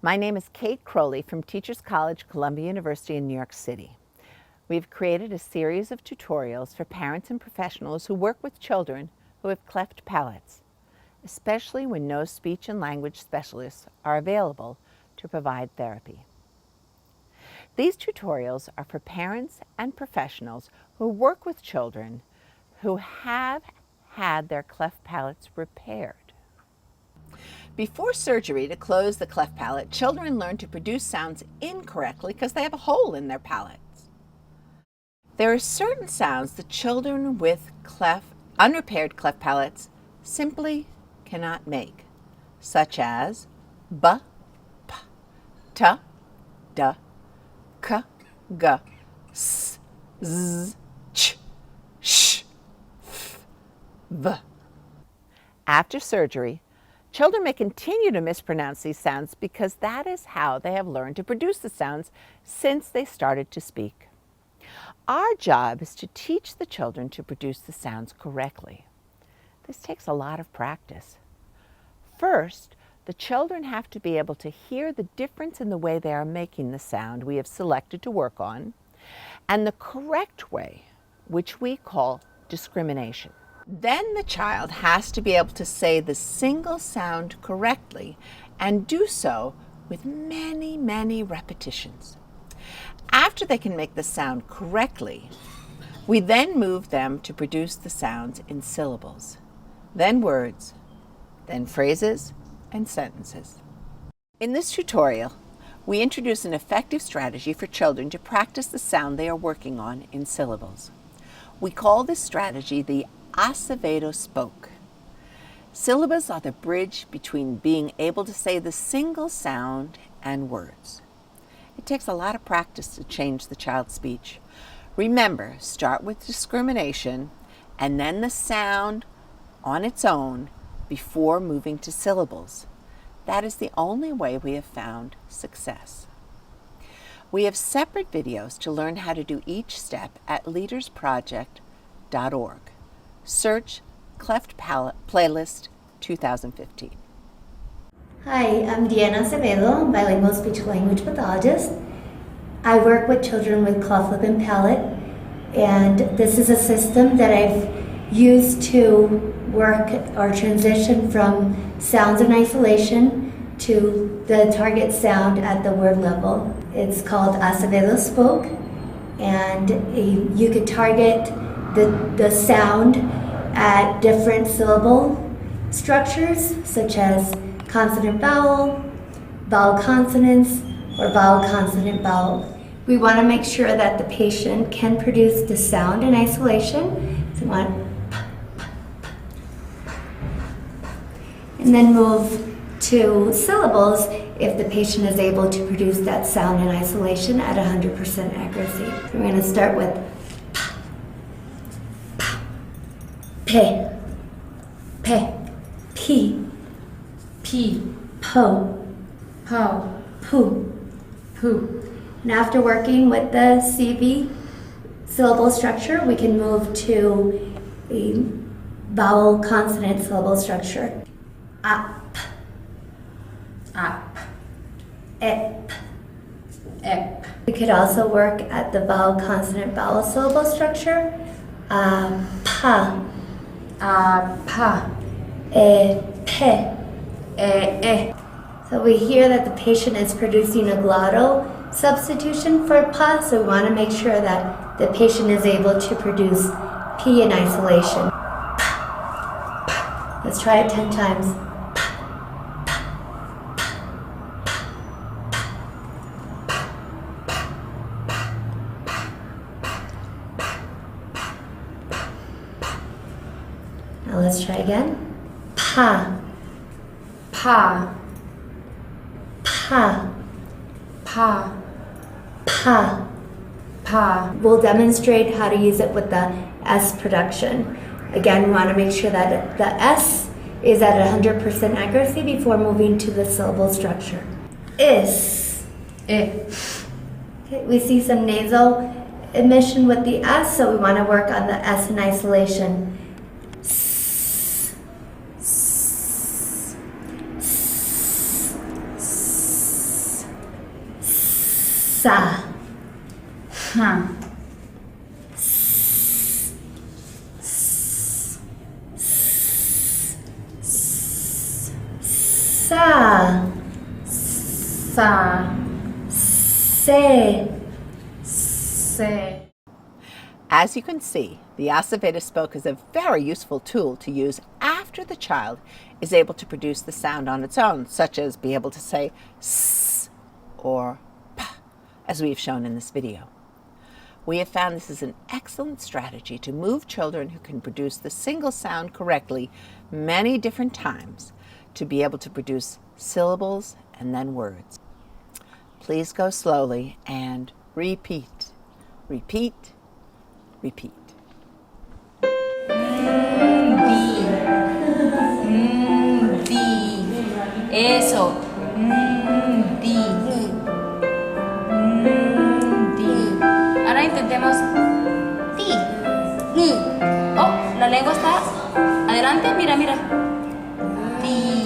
My name is Kate Crowley from Teachers College, Columbia University in New York City. We've created a series of tutorials for parents and professionals who work with children who have cleft palates, especially when no speech and language specialists are available to provide therapy. These tutorials are for parents and professionals who work with children who have had their cleft palates repaired. Before surgery to close the cleft palate, children learn to produce sounds incorrectly because they have a hole in their palates. There are certain sounds that children with unrepaired cleft palates simply cannot make, such as b, p, t, d, k, g, s, z, ch, sh, f, v. After surgery, children may continue to mispronounce these sounds because that is how they have learned to produce the sounds since they started to speak. Our job is to teach the children to produce the sounds correctly. This takes a lot of practice. First, the children have to be able to hear the difference in the way they are making the sound we have selected to work on, and the correct way, which we call discrimination. Then the child has to be able to say the single sound correctly and do so with many, many repetitions. After they can make the sound correctly, we then move them to produce the sounds in syllables, then words, then phrases and sentences. In this tutorial, we introduce an effective strategy for children to practice the sound they are working on in syllables. We call this strategy the Acevedo Spoke. Syllables are the bridge between being able to say the single sound and words. It takes a lot of practice to change the child's speech. Remember, start with discrimination and then the sound on its own before moving to syllables. That is the only way we have found success. We have separate videos to learn how to do each step at Leadersproject.org. Search Cleft Palate Playlist 2015. Hi, I'm Deanna Acevedo, bilingual speech-language pathologist. I work with children with cleft lip and palate, and this is a system that I've used to work or transition from sounds in isolation to the target sound at the word level. It's called Acevedo Spoke, and you could target the sound at different syllable structures, such as consonant vowel, vowel consonants, or vowel consonant vowel. We want to make sure that the patient can produce the sound in isolation. So we want p, p, p, and then move to syllables if the patient is able to produce that sound in isolation at 100% accuracy. So we're going to start with pe, pe, p, p, po, po, poo, poo. And after working with the CV syllable structure, we can move to a vowel consonant syllable structure. Up, up, ep, ep. We could also work at the vowel consonant vowel syllable structure. Pa, pa, pe, So we hear that the patient is producing a glottal substitution for pa, so we want to make sure that the patient is able to produce p in isolation. Let's try it 10 times. Now let's try again. Pa, pa, pa, pa, pa, pa. We'll demonstrate how to use it with the S production. Again, we want to make sure that the S is at 100% accuracy before moving to the syllable structure. Is. Okay, we see some nasal emission with the S, so we want to work on the S in isolation. Sa. Ja. Sa. Sa. Se. Se. As you can see, the Acevedo Spoke is a very useful tool to use after the child is able to produce the sound on its own, such as be able to say s or p, as we have shown in this video. We have found this is an excellent strategy to move children who can produce the single sound correctly many different times to be able to produce syllables and then words. Please go slowly and repeat, repeat, repeat. Eso. Di. Di. Ahora intentemos ti. Ni. Oh, la lengua está adelante. Mira, mira. Ti.